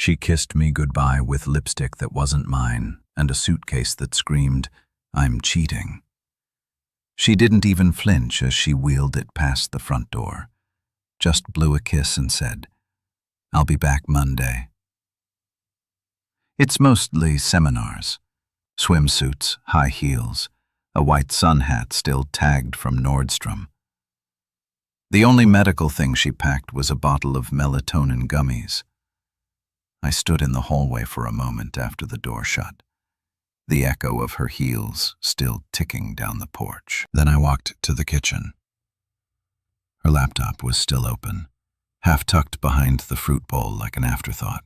She kissed me goodbye with lipstick that wasn't mine and a suitcase that screamed, "I'm cheating." She didn't even flinch as she wheeled it past the front door, just blew a kiss and said, "I'll be back Monday." It's mostly seminars, swimsuits, high heels, a white sun hat still tagged from Nordstrom. The only medical thing she packed was a bottle of melatonin gummies. I stood in the hallway for a moment after the door shut, the echo of her heels still ticking down the porch. Then I walked to the kitchen. Her laptop was still open, half tucked behind the fruit bowl like an afterthought.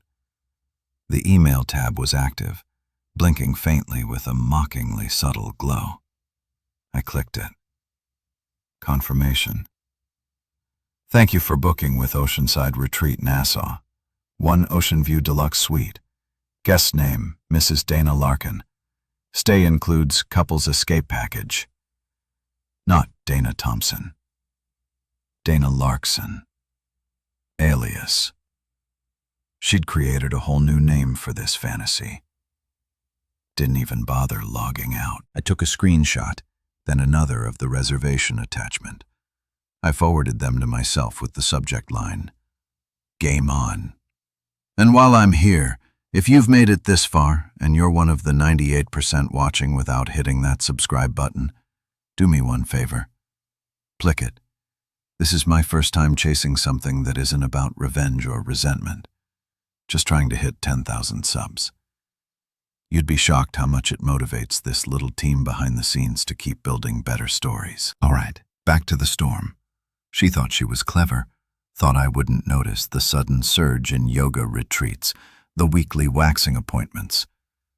The email tab was active, blinking faintly with a mockingly subtle glow. I clicked it. Confirmation. Thank you for booking with Oceanside Retreat, Nassau. 1 Ocean View Deluxe Suite. Guest name, Mrs. Dana Larkin. Stay includes couples escape package. Not Dana Thompson. Dana Larkson. Alias. She'd created a whole new name for this fantasy. Didn't even bother logging out. I took a screenshot, then another of the reservation attachment. I forwarded them to myself with the subject line, "Game on." And while I'm here, if you've made it this far and you're one of the 98% watching without hitting that subscribe button, do me one favor. Click it. This is my first time chasing something that isn't about revenge or resentment. Just trying to hit 10,000 subs. You'd be shocked how much it motivates this little team behind the scenes to keep building better stories. All right, back to the storm. She thought she was clever, thought I wouldn't notice the sudden surge in yoga retreats, the weekly waxing appointments.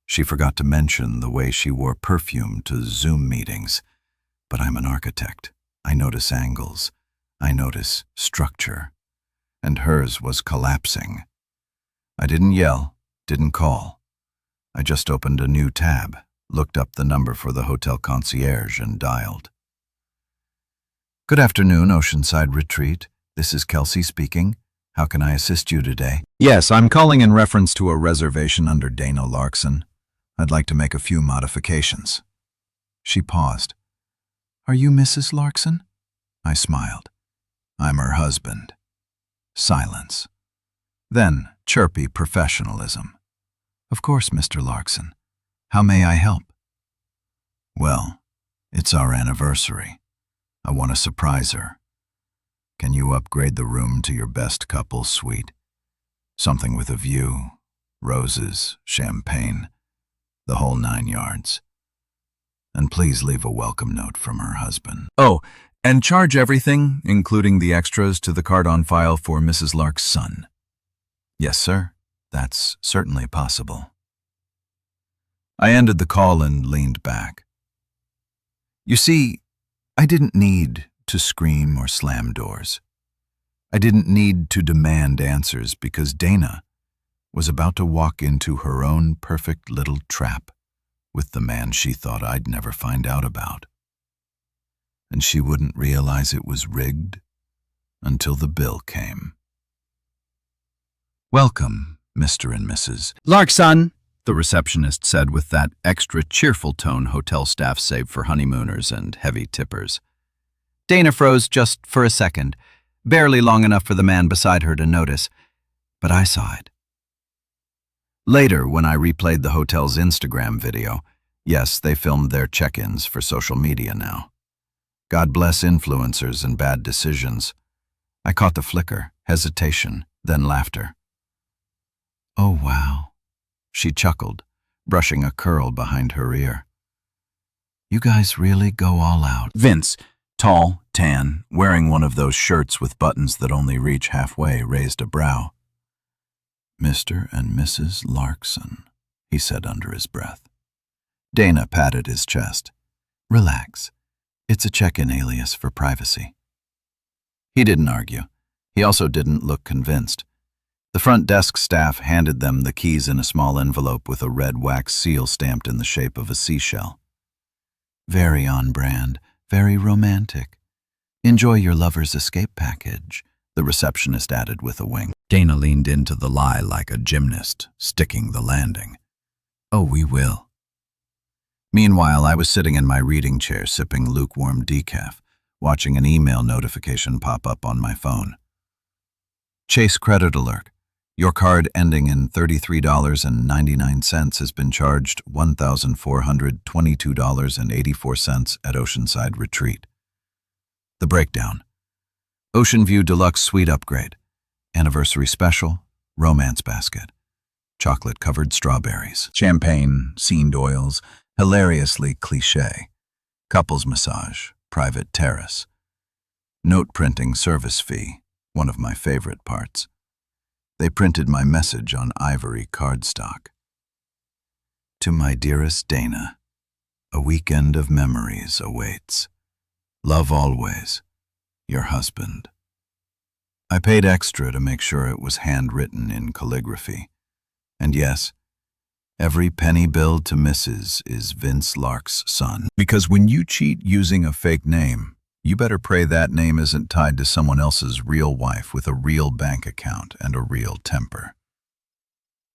She forgot to mention the way she wore perfume to Zoom meetings. But I'm an architect. I notice angles. I notice structure. And hers was collapsing. I didn't yell, didn't call. I just opened a new tab, looked up the number for the hotel concierge and dialed. Good afternoon, Oceanside Retreat. This is Kelsey speaking. How can I assist you today? Yes, I'm calling in reference to a reservation under Dana Larkson. I'd like to make a few modifications. She paused. Are you Mrs. Larkson? I smiled. I'm her husband. Silence. Then, chirpy professionalism. Of course, Mr. Larkson. How may I help? Well, it's our anniversary. I want to surprise her. Can you upgrade the room to your best couple suite? Something with a view, roses, champagne, the whole 9 yards. And please leave a welcome note from her husband. Oh, and charge everything, including the extras, to the card on file for Mrs. Lark's son. Yes, sir. That's certainly possible. I ended the call and leaned back. You see, I didn't need to scream or slam doors. I didn't need to demand answers because Dana was about to walk into her own perfect little trap with the man she thought I'd never find out about. And she wouldn't realize it was rigged until the bill came. Welcome, Mr. and Mrs. Larkson, the receptionist said with that extra cheerful tone hotel staff save for honeymooners and heavy tippers. Dana froze just for a second, barely long enough for the man beside her to notice, but I saw it. Later, when I replayed the hotel's Instagram video, yes, they filmed their check-ins for social media now. God bless influencers and bad decisions. I caught the flicker, hesitation, then laughter. Oh, wow, she chuckled, brushing a curl behind her ear. You guys really go all out. Vince, tall, tan, wearing one of those shirts with buttons that only reach halfway, raised a brow. Mr. and Mrs. Larkson, he said under his breath. Dana patted his chest. Relax. It's a check-in alias for privacy. He didn't argue. He also didn't look convinced. The front desk staff handed them the keys in a small envelope with a red wax seal stamped in the shape of a seashell. Very on brand, very romantic. Enjoy your lover's escape package, the receptionist added with a wink. Dana leaned into the lie like a gymnast, sticking the landing. Oh, we will. Meanwhile, I was sitting in my reading chair sipping lukewarm decaf, watching an email notification pop up on my phone. Chase credit alert. Your card ending in $33.99 has been charged $1,422.84 at Oceanside Retreat. The breakdown. Ocean View Deluxe Suite Upgrade. Anniversary Special, Romance Basket. Chocolate-covered strawberries. Champagne, scened oils, hilariously cliché. Couples massage, private terrace. Note printing service fee, one of my favorite parts. They printed my message on ivory cardstock. To my dearest Dana, a weekend of memories awaits. Love always, your husband. I paid extra to make sure it was handwritten in calligraphy. And yes, every penny billed to Mrs. is Vince Lark's son. Because when you cheat using a fake name, you better pray that name isn't tied to someone else's real wife with a real bank account and a real temper.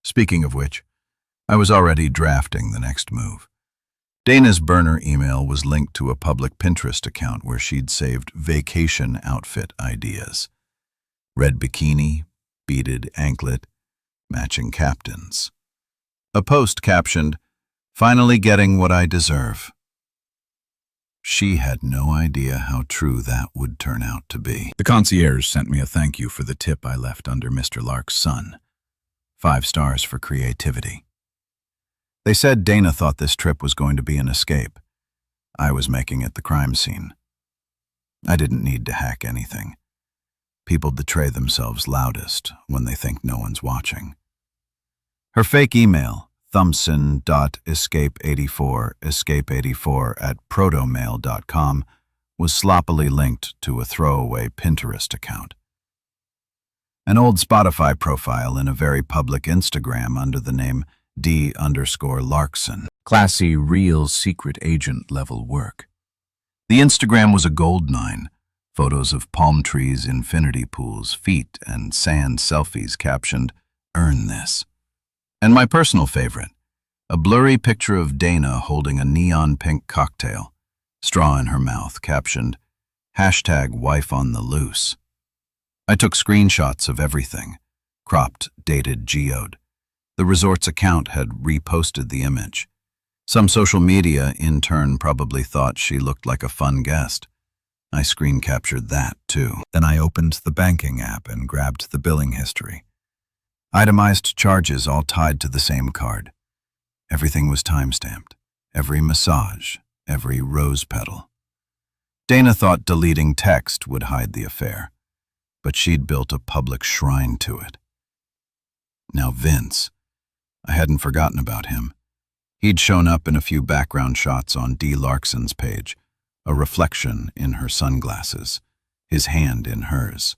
Speaking of which, I was already drafting the next move. Dana's burner email was linked to a public Pinterest account where she'd saved vacation outfit ideas. Red bikini, beaded anklet, matching captains. A post captioned, "Finally getting what I deserve." She had no idea how true that would turn out to be. The concierge sent me a thank you for the tip I left under Mr. Lark's son. 5 stars for creativity. They said Dana thought this trip was going to be an escape. I was making it the crime scene. I didn't need to hack anything. People betray themselves loudest when they think no one's watching. Her fake email, thumbson.escape84 was sloppily linked to a throwaway Pinterest account. An old Spotify profile in a very public Instagram under the name D_Larkson. Classy, real secret agent level work. The Instagram was a goldmine. Photos of palm trees, infinity pools, feet, and sand selfies captioned, "Earn this." And my personal favorite, a blurry picture of Dana holding a neon pink cocktail, straw in her mouth, captioned, #wife on the loose. I took screenshots of everything, cropped, dated, geoed. The resort's account had reposted the image. Some social media intern probably thought she looked like a fun guest. I screen captured that, too. Then I opened the banking app and grabbed the billing history. Itemized charges all tied to the same card. Everything was time-stamped. Every massage, every rose petal. Dana thought deleting text would hide the affair, but she'd built a public shrine to it. Now Vince, I hadn't forgotten about him. He'd shown up in a few background shots on D. Larkson's page, a reflection in her sunglasses, his hand in hers,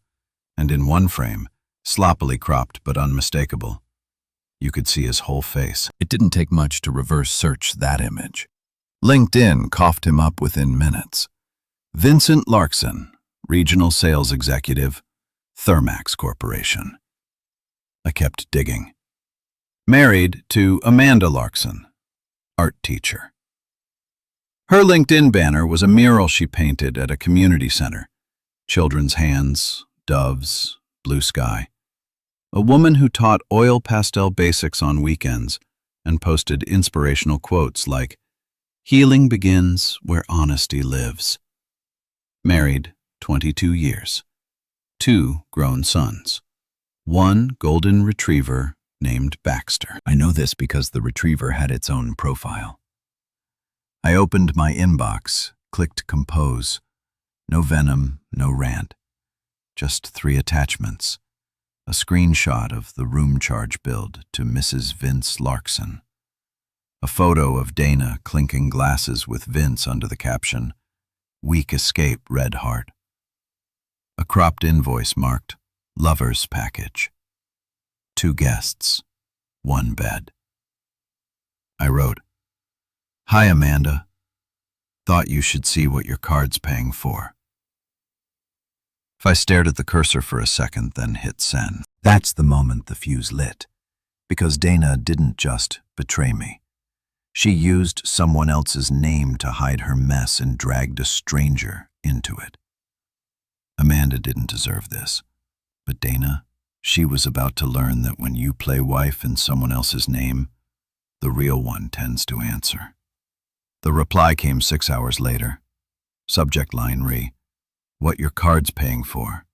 and in one frame, sloppily cropped but unmistakable, you could see his whole face. It didn't take much to reverse search that image. LinkedIn coughed him up within minutes. Vincent Larkson, Regional Sales Executive, Thermax Corporation. I kept digging. Married to Amanda Larkson, art teacher. Her LinkedIn banner was a mural she painted at a community center. Children's hands, doves, blue sky. A woman who taught oil pastel basics on weekends and posted inspirational quotes like, "Healing begins where honesty lives." Married 22 years. 2 grown sons. 1 golden retriever named Baxter. I know this because the retriever had its own profile. I opened my inbox, clicked compose. No venom, no rant. Just 3 attachments. A screenshot of the room charge billed to Mrs. Vince Larkson. A photo of Dana clinking glasses with Vince under the caption, "Weak escape, red heart." A cropped invoice marked, "Lover's package." 2 guests, 1 bed. I wrote, "Hi, Amanda. Thought you should see what your card's paying for." I stared at the cursor for a second, then hit send. That's the moment the fuse lit. Because Dana didn't just betray me. She used someone else's name to hide her mess and dragged a stranger into it. Amanda didn't deserve this. But Dana, she was about to learn that when you play wife in someone else's name, the real one tends to answer. The reply came 6 hours later. Subject line re: "What your card's paying for."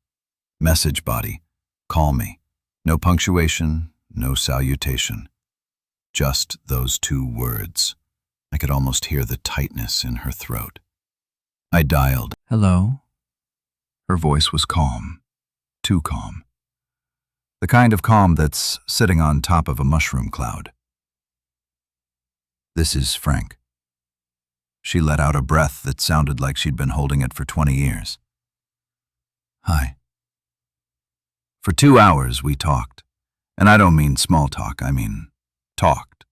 Message body: "Call me." No punctuation, no salutation. Just those 2 words. I could almost hear the tightness in her throat. I dialed. Hello? Her voice was calm. Too calm. The kind of calm that's sitting on top of a mushroom cloud. "This is Frank." She let out a breath that sounded like she'd been holding it for 20 years. "Hi." For 2 hours we talked. And I don't mean small talk, I mean talked.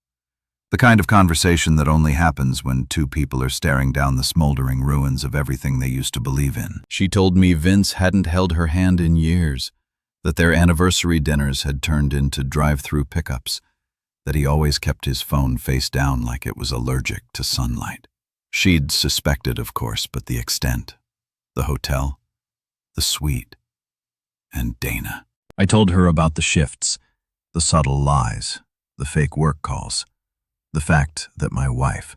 The kind of conversation that only happens when 2 people are staring down the smoldering ruins of everything they used to believe in. She told me Vince hadn't held her hand in years, that their anniversary dinners had turned into drive-through pickups, that he always kept his phone face down like it was allergic to sunlight. She'd suspected, of course, but the extent, the hotel, the suite, and Dana. I told her about the shifts, the subtle lies, the fake work calls, the fact that my wife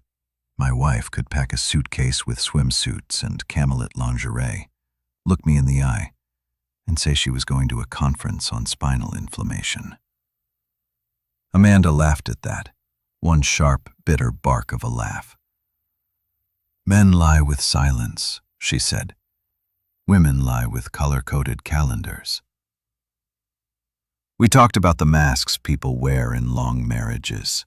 could pack a suitcase with swimsuits and camelot lingerie, look me in the eye, and say she was going to a conference on spinal inflammation. Amanda laughed at that, one sharp, bitter bark of a laugh. "Men lie with silence," she said. "Women lie with color-coded calendars." We talked about the masks people wear in long marriages.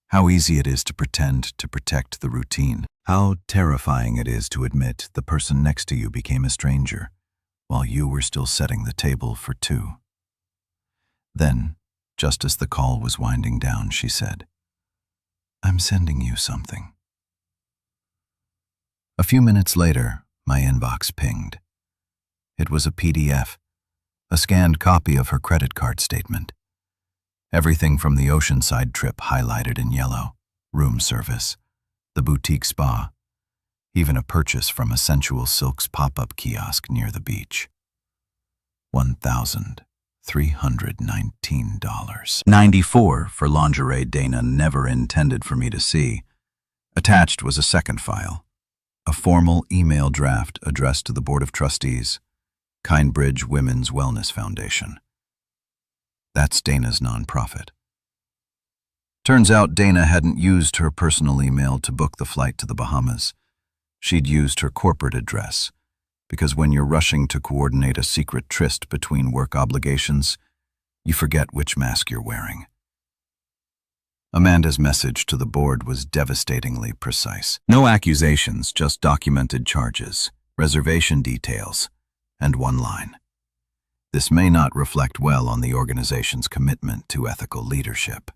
How easy it is to pretend to protect the routine. How terrifying it is to admit the person next to you became a stranger, while you were still setting the table for 2. Then, just as the call was winding down, she said, "I'm sending you something." A few minutes later, my inbox pinged. It was a PDF, a scanned copy of her credit card statement. Everything from the oceanside trip highlighted in yellow, room service, the boutique spa, even a purchase from a Sensual Silks pop-up kiosk near the beach. $1,319.94 for lingerie Dana never intended for me to see. Attached was a second file, a formal email draft addressed to the Board of Trustees, Kindbridge Women's Wellness Foundation. That's Dana's nonprofit. Turns out Dana hadn't used her personal email to book the flight to the Bahamas. She'd used her corporate address, because when you're rushing to coordinate a secret tryst between work obligations, you forget which mask you're wearing. Amanda's message to the board was devastatingly precise. No accusations, just documented charges, reservation details, and one line. This may not reflect well on the organization's commitment to ethical leadership.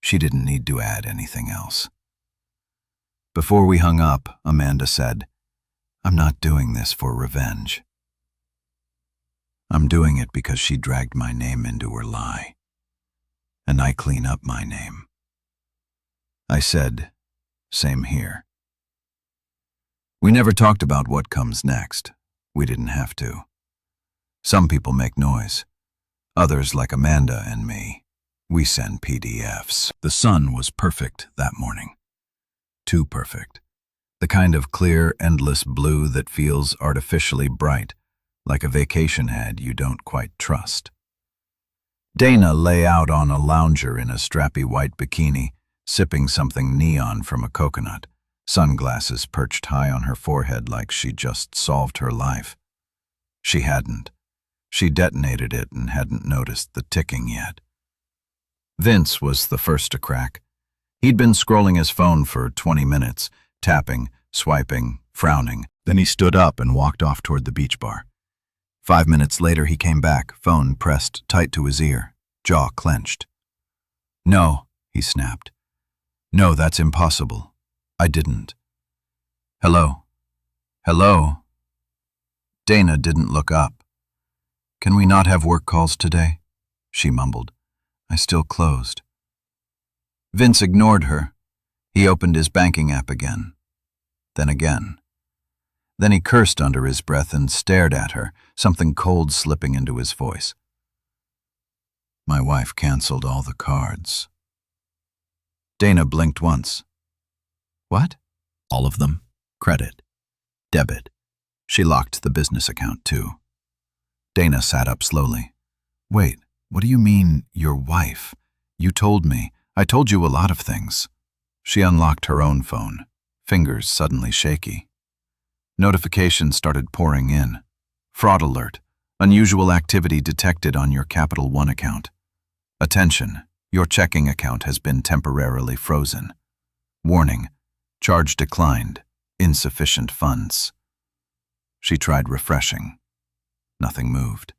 She didn't need to add anything else. Before we hung up, Amanda said, "I'm not doing this for revenge. I'm doing it because she dragged my name into her lie. And I clean up my name." I said, "Same here." We never talked about what comes next. We didn't have to. Some people make noise. Others, like Amanda and me, we send PDFs. The sun was perfect that morning. Too perfect. The kind of clear, endless blue that feels artificially bright, like a vacation ad you don't quite trust. Dana lay out on a lounger in a strappy white bikini, sipping something neon from a coconut, sunglasses perched high on her forehead like she'd just solved her life. She hadn't. She detonated it and hadn't noticed the ticking yet. Vince was the first to crack. He'd been scrolling his phone for 20 minutes, tapping, swiping, frowning. Then he stood up and walked off toward the beach bar. 5 minutes later he came back, phone pressed tight to his ear, jaw clenched. "No," he snapped. "No, that's impossible. I didn't." "Hello? Hello?" Dana didn't look up. Can we not have work calls today? She mumbled. I still closed. Vince ignored her. He opened his banking app again. Then again. Then he cursed under his breath and stared at her, something cold slipping into his voice. My wife canceled all the cards. Dana blinked once. What? All of them. Credit. Debit. She locked the business account, too. Dana sat up slowly. Wait, what do you mean, your wife? You told me. I told you a lot of things. She unlocked her own phone, fingers suddenly shaky. Notifications started pouring in. Fraud alert. Unusual activity detected on your Capital One account. Attention, your checking account has been temporarily frozen. Warning, charge declined, insufficient funds. She tried refreshing. Nothing moved.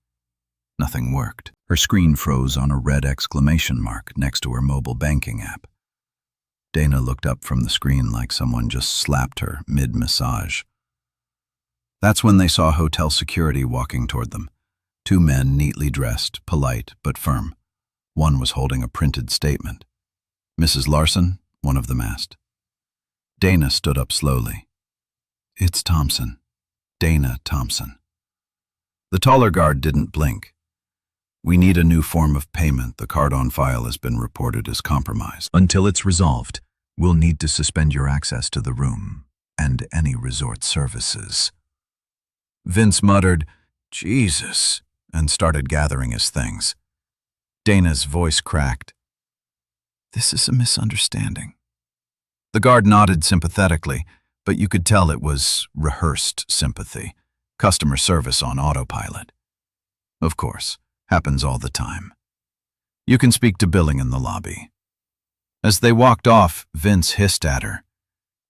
Nothing worked. Her screen froze on a red exclamation mark next to her mobile banking app. Dana looked up from the screen like someone just slapped her mid-massage. That's when they saw hotel security walking toward them. Two men neatly dressed, polite but firm. One was holding a printed statement. Mrs. Larson, one of them asked. Dana stood up slowly. It's Thompson. Dana Thompson. The taller guard didn't blink. We need a new form of payment. The card on file has been reported as compromised. Until it's resolved, we'll need to suspend your access to the room and any resort services. Vince muttered, Jesus, and started gathering his things. Dana's voice cracked. This is a misunderstanding. The guard nodded sympathetically, but you could tell it was rehearsed sympathy, customer service on autopilot. Of course, happens all the time. You can speak to billing in the lobby. As they walked off, Vince hissed at her.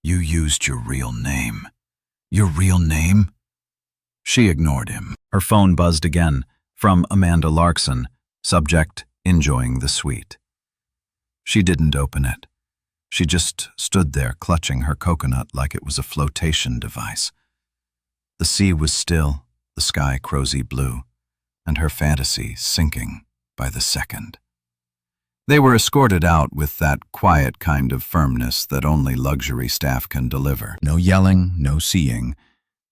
You used your real name. Your real name? She ignored him. Her phone buzzed again, from Amanda Larkson, subject, enjoying the suite. She didn't open it. She just stood there clutching her coconut like it was a flotation device. The sea was still, the sky crosy blue, and her fantasy sinking by the second. They were escorted out with that quiet kind of firmness that only luxury staff can deliver. No yelling, no seeing,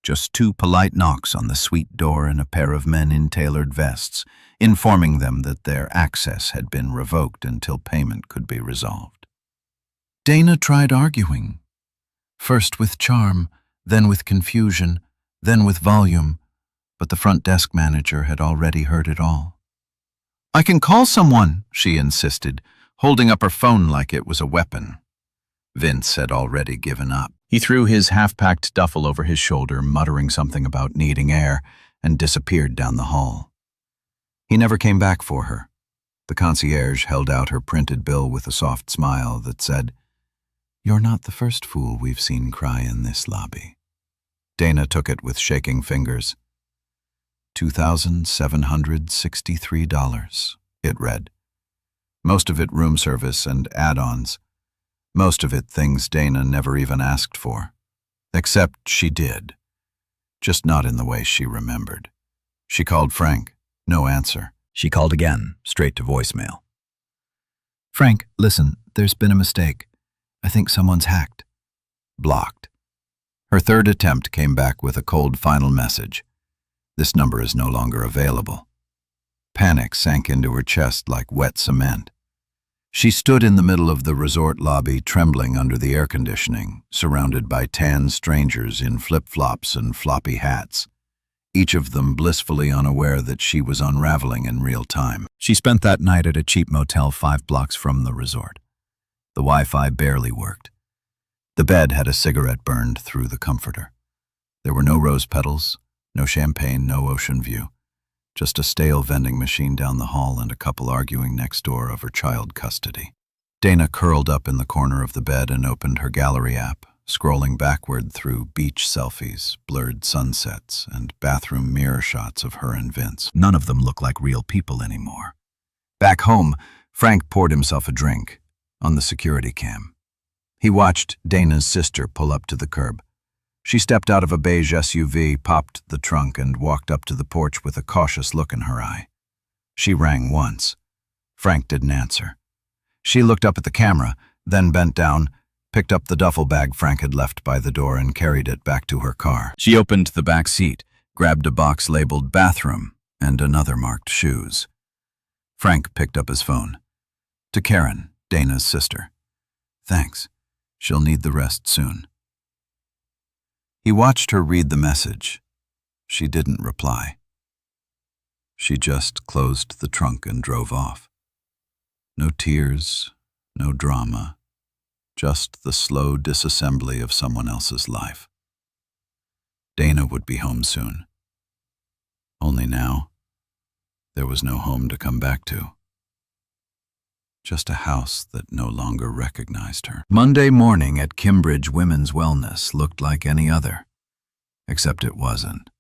just two polite knocks on the suite door and a pair of men in tailored vests, informing them that their access had been revoked until payment could be resolved. Dana tried arguing, first with charm, then with confusion, then with volume, but the front desk manager had already heard it all. I can call someone, she insisted, holding up her phone like it was a weapon. Vince had already given up. He threw his half-packed duffel over his shoulder, muttering something about needing air, and disappeared down the hall. He never came back for her. The concierge held out her printed bill with a soft smile that said, You're not the first fool we've seen cry in this lobby. Dana took it with shaking fingers. $2,763, it read. Most of it room service and add-ons. Most of it things Dana never even asked for. Except she did. Just not in the way she remembered. She called Frank. No answer. She called again, straight to voicemail. Frank, listen, there's been a mistake. I think someone's hacked. Blocked. Her third attempt came back with a cold final message. This number is no longer available. Panic sank into her chest like wet cement. She stood in the middle of the resort lobby, trembling under the air conditioning, surrounded by tan strangers in flip-flops and floppy hats, each of them blissfully unaware that she was unraveling in real time. She spent that night at a cheap motel 5 blocks from the resort. The Wi-Fi barely worked. The bed had a cigarette burned through the comforter. There were no rose petals, no champagne, no ocean view. Just a stale vending machine down the hall and a couple arguing next door over child custody. Dana curled up in the corner of the bed and opened her gallery app, scrolling backward through beach selfies, blurred sunsets, and bathroom mirror shots of her and Vince. None of them looked like real people anymore. Back home, Frank poured himself a drink on the security cam. He watched Dana's sister pull up to the curb. She stepped out of a beige SUV, popped the trunk, and walked up to the porch with a cautious look in her eye. She rang once. Frank didn't answer. She looked up at the camera, then bent down, picked up the duffel bag Frank had left by the door and carried it back to her car. She opened the back seat, grabbed a box labeled bathroom and another marked shoes. Frank picked up his phone. To Karen, Dana's sister. Thanks. She'll need the rest soon. He watched her read the message. She didn't reply. She just closed the trunk and drove off. No tears, no drama, just the slow disassembly of someone else's life. Dana would be home soon. Only now, there was no home to come back to. Just a house that no longer recognized her. Monday morning at Kimbridge Women's Wellness looked like any other, except it wasn't.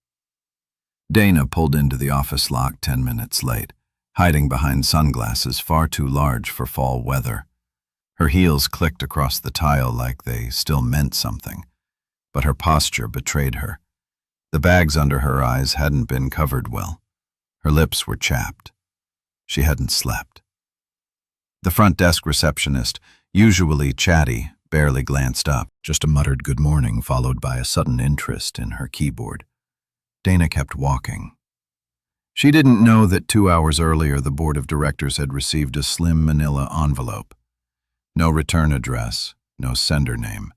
Dana pulled into the office lock 10 minutes late, hiding behind sunglasses far too large for fall weather. Her heels clicked across the tile like they still meant something, but her posture betrayed her. The bags under her eyes hadn't been covered well. Her lips were chapped. She hadn't slept. The front desk receptionist, usually chatty, barely glanced up, just a muttered good morning followed by a sudden interest in her keyboard. Dana kept walking. She didn't know that 2 hours earlier the board of directors had received a slim manila envelope. No return address, no sender name,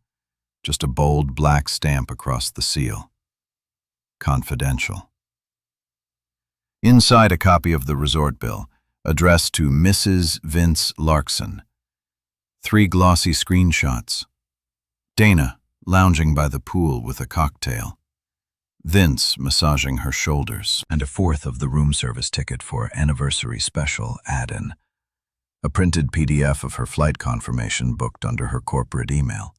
just a bold black stamp across the seal. Confidential. Inside, a copy of the resort bill, addressed to Mrs. Vince Larkson. 3 glossy screenshots. Dana, lounging by the pool with a cocktail. Vince massaging her shoulders, and a 4th of the room service ticket for anniversary special add-in. A printed PDF of her flight confirmation booked under her corporate email,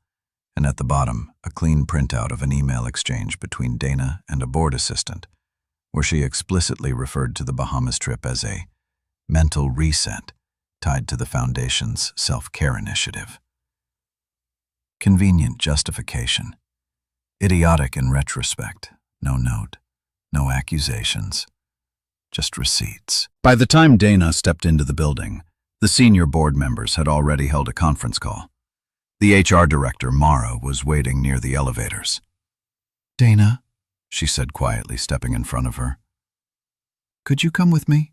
and at the bottom, a clean printout of an email exchange between Dana and a board assistant, where she explicitly referred to the Bahamas trip as a mental reset tied to the Foundation's self-care initiative. Convenient justification. Idiotic in retrospect. No note, no accusations, just receipts. By the time Dana stepped into the building, the senior board members had already held a conference call. The HR director, Mara, was waiting near the elevators. "Dana," she said quietly, stepping in front of her. "Could you come with me?"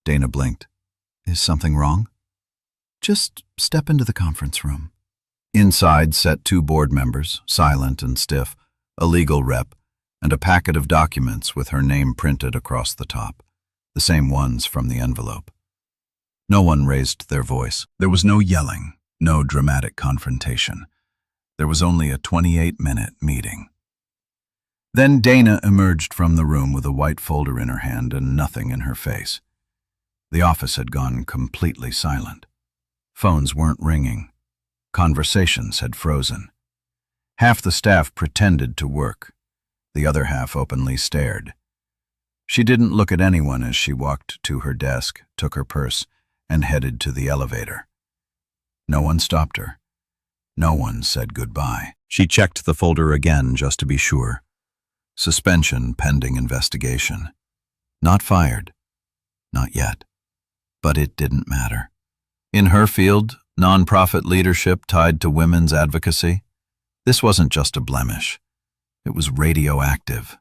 Dana blinked. "Is something wrong?" "Just step into the conference room." Inside sat 2 board members, silent and stiff, a legal rep, and a packet of documents with her name printed across the top, the same ones from the envelope. No one raised their voice. There was no yelling, no dramatic confrontation. There was only a 28-minute meeting. Then Dana emerged from the room with a white folder in her hand and nothing in her face. The office had gone completely silent. Phones weren't ringing. Conversations had frozen. Half the staff pretended to work. The other half openly stared. She didn't look at anyone as she walked to her desk, took her purse, and headed to the elevator. No one stopped her. No one said goodbye. She checked the folder again just to be sure. Suspension pending investigation. Not fired. Not yet. But it didn't matter. In her field, nonprofit leadership tied to women's advocacy, this wasn't just a blemish. It was radioactive.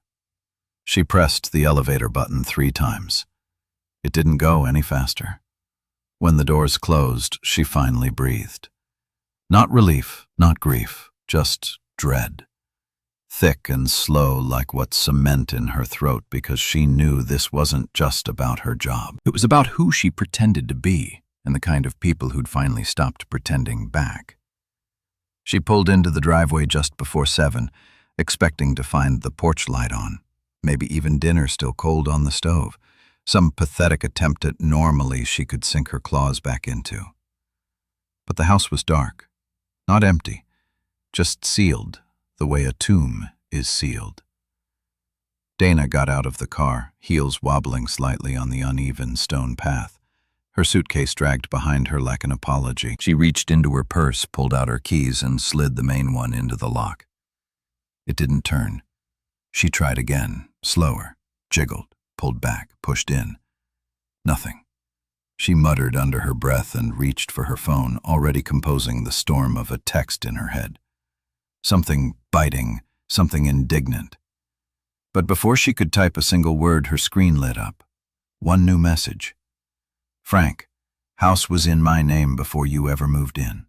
She pressed the elevator button 3 times. It didn't go any faster. When the doors closed, she finally breathed. Not relief, not grief, just dread. Thick and slow like what cement in her throat, because she knew this wasn't just about her job. It was about who she pretended to be and the kind of people who'd finally stopped pretending back. She pulled into the driveway just before 7, expecting to find the porch light on, maybe even dinner still cold on the stove, some pathetic attempt at normally she could sink her claws back into. But the house was dark, not empty, just sealed the way a tomb is sealed. Dana got out of the car, heels wobbling slightly on the uneven stone path. Her suitcase dragged behind her like an apology. She reached into her purse, pulled out her keys, and slid the main one into the lock. It didn't turn. She tried again, slower, jiggled, pulled back, pushed in. Nothing. She muttered under her breath and reached for her phone, already composing the storm of a text in her head. Something biting, something indignant. But before she could type a single word, her screen lit up. One new message. Frank, house was in my name before you ever moved in.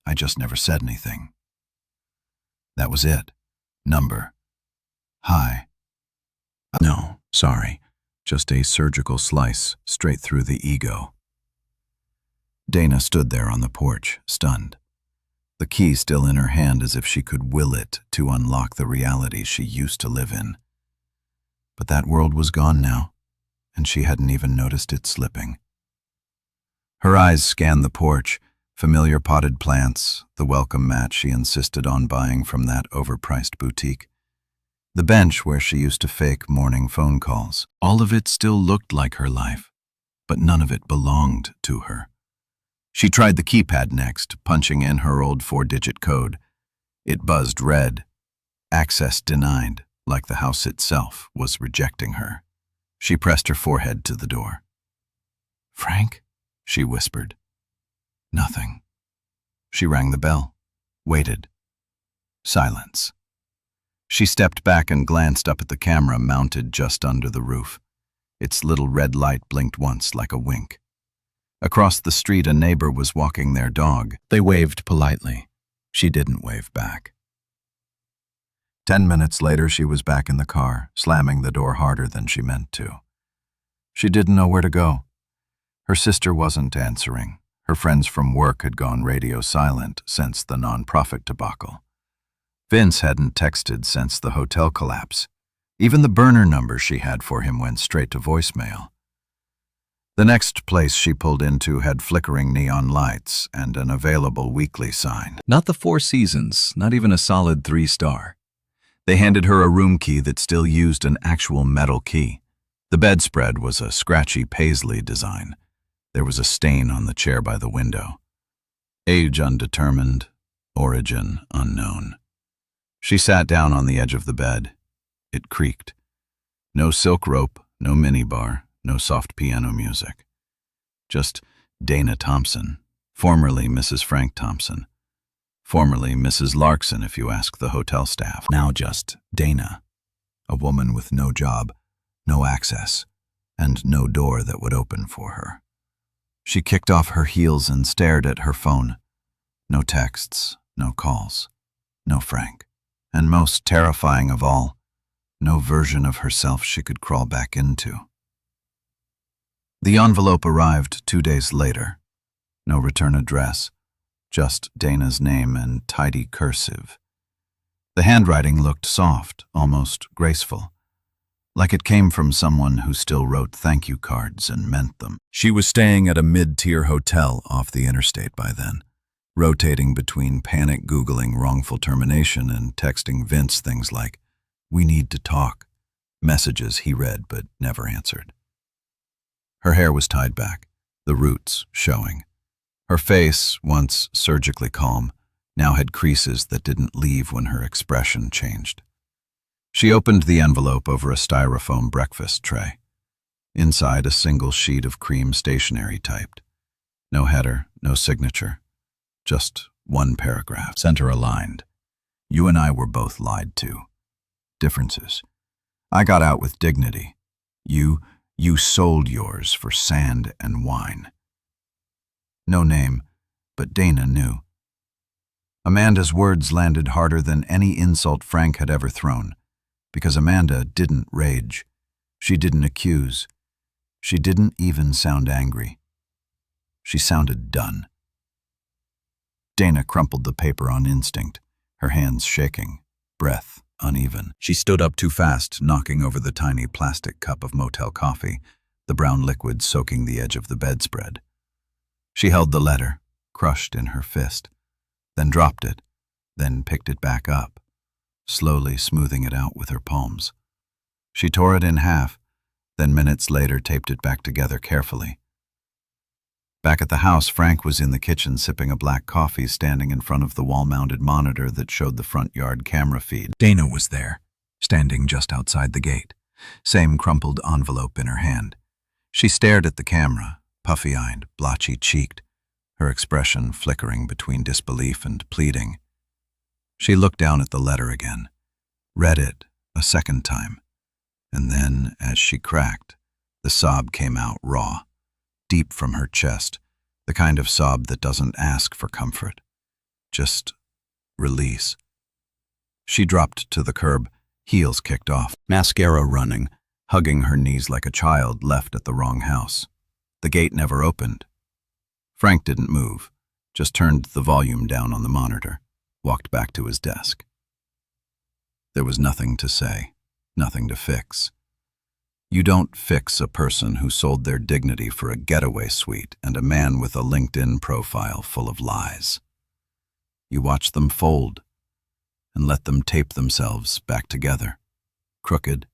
I just never said anything. That was it. Number. Hi. No, sorry. Just a surgical slice straight through the ego. Dana stood there on the porch, stunned. The key still in her hand as if she could will it to unlock the reality she used to live in. But that world was gone now, and she hadn't even noticed it slipping. Her eyes scanned the porch, familiar potted plants, the welcome mat she insisted on buying from that overpriced boutique, the bench where she used to fake morning phone calls. All of it still looked like her life, but none of it belonged to her. She tried the keypad next, punching in her old 4-digit code. It buzzed red. Access denied, like the house itself was rejecting her. She pressed her forehead to the door. "Frank?" she whispered. Nothing. She rang the bell, waited. Silence. She stepped back and glanced up at the camera mounted just under the roof. Its little red light blinked once like a wink. Across the street, a neighbor was walking their dog. They waved politely. She didn't wave back. 10 minutes later, she was back in the car, slamming the door harder than she meant to. She didn't know where to go. Her sister wasn't answering. Her friends from work had gone radio silent since the nonprofit debacle. Vince hadn't texted since the hotel collapse. Even the burner number she had for him went straight to voicemail. The next place she pulled into had flickering neon lights and an available weekly sign. Not the Four Seasons, not even a solid 3-star. They handed her a room key that still used an actual metal key. The bedspread was a scratchy paisley design. There was a stain on the chair by the window. Age undetermined, origin unknown. She sat down on the edge of the bed. It creaked. No silk rope, no minibar, no soft piano music. Just Dana Thompson, formerly Mrs. Frank Thompson. Formerly Mrs. Larkson, if you ask the hotel staff. Now just Dana, a woman with no job, no access, and no door that would open for her. She kicked off her heels and stared at her phone. No texts, no calls, no Frank. And most terrifying of all, no version of herself she could crawl back into. The envelope arrived 2 days later. No return address, just Dana's name and tidy cursive. The handwriting looked soft, almost graceful, like it came from someone who still wrote thank you cards and meant them. She was staying at a mid-tier hotel off the interstate by then, rotating between panic Googling wrongful termination and texting Vince things like, "We need to talk," messages he read but never answered. Her hair was tied back, the roots showing. Her face, once surgically calm, now had creases that didn't leave when her expression changed. She opened the envelope over a styrofoam breakfast tray. Inside, a single sheet of cream stationery typed. No header, no signature. Just one paragraph, center-aligned. You and I were both lied to. Differences. I got out with dignity. You sold yours for sand and wine. No name, but Dana knew. Amanda's words landed harder than any insult Frank had ever thrown, because Amanda didn't rage. She didn't accuse. She didn't even sound angry. She sounded done. Dana crumpled the paper on instinct, her hands shaking, breath uneven. She stood up too fast, knocking over the tiny plastic cup of motel coffee, the brown liquid soaking the edge of the bedspread. She held the letter, crushed in her fist, then dropped it, then picked it back up, slowly smoothing it out with her palms. She tore it in half, then minutes later taped it back together carefully. Back at the house, Frank was in the kitchen sipping a black coffee, standing in front of the wall-mounted monitor that showed the front yard camera feed. Dana was there, standing just outside the gate, same crumpled envelope in her hand. She stared at the camera, puffy-eyed, blotchy-cheeked, her expression flickering between disbelief and pleading. She looked down at the letter again, read it a second time, and then, as she cracked, the sob came out raw, deep from her chest, the kind of sob that doesn't ask for comfort, just release. She dropped to the curb, heels kicked off, mascara running, hugging her knees like a child left at the wrong house. The gate never opened. Frank didn't move, just turned the volume down on the monitor, walked back to his desk. There was nothing to say, nothing to fix. You don't fix a person who sold their dignity for a getaway suite and a man with a LinkedIn profile full of lies. You watch them fold and let them tape themselves back together, crooked,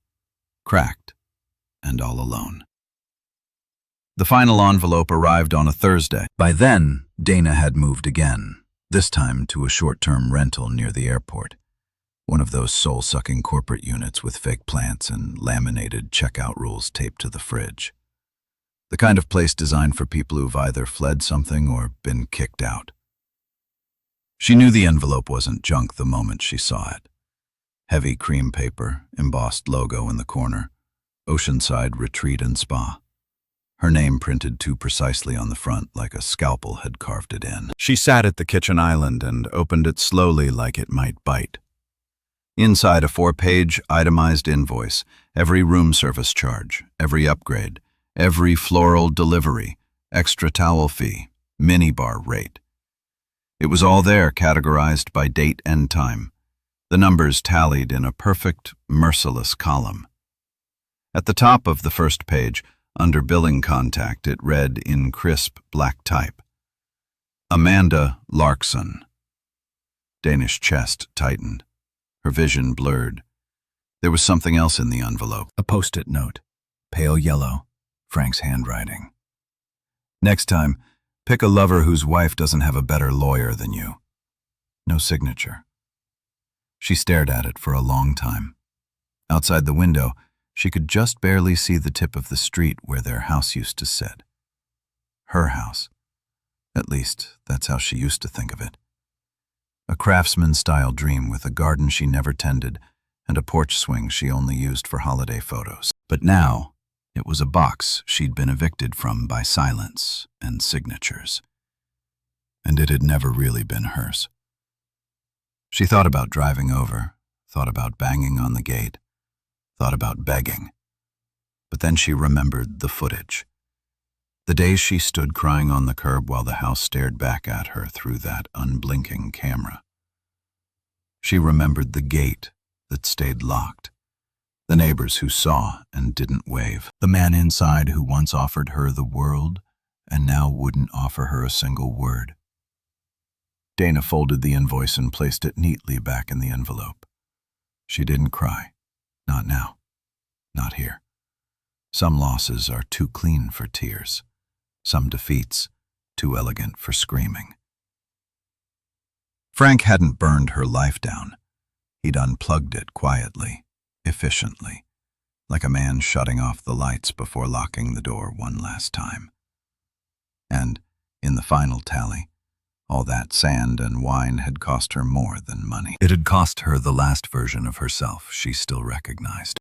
cracked, and all alone. The final envelope arrived on a Thursday. By then, Dana had moved again, this time to a short-term rental near the airport, one of those soul-sucking corporate units with fake plants and laminated checkout rules taped to the fridge. The kind of place designed for people who've either fled something or been kicked out. She knew the envelope wasn't junk the moment she saw it. Heavy cream paper, embossed logo in the corner, Oceanside Retreat and Spa. Her name printed too precisely on the front, like a scalpel had carved it in. She sat at the kitchen island and opened it slowly like it might bite. Inside, a 4-page itemized invoice, every room service charge, every upgrade, every floral delivery, extra towel fee, minibar rate. It was all there, categorized by date and time, the numbers tallied in a perfect, merciless column. At the top of the first page, under billing contact, it read in crisp black type, Amanda Larkson. Dana's chest tightened. Her vision blurred. There was something else in the envelope. A post-it note, pale yellow, Frank's handwriting. Next time, pick a lover whose wife doesn't have a better lawyer than you. No signature. She stared at it for a long time. Outside the window, she could just barely see the tip of the street where their house used to sit. Her house. At least, that's how she used to think of it. A craftsman-style dream with a garden she never tended and a porch swing she only used for holiday photos. But now, it was a box she'd been evicted from by silence and signatures. And it had never really been hers. She thought about driving over, thought about banging on the gate, thought about begging. But then she remembered the footage. The days she stood crying on the curb while the house stared back at her through that unblinking camera. She remembered the gate that stayed locked, the neighbors who saw and didn't wave, the man inside who once offered her the world and now wouldn't offer her a single word. Dana folded the invoice and placed it neatly back in the envelope. She didn't cry. Not now. Not here. Some losses are too clean for tears. Some defeats too elegant for screaming. Frank hadn't burned her life down. He'd unplugged it quietly, efficiently, like a man shutting off the lights before locking the door one last time. And, in the final tally, all that sand and wine had cost her more than money. It had cost her the last version of herself she still recognized.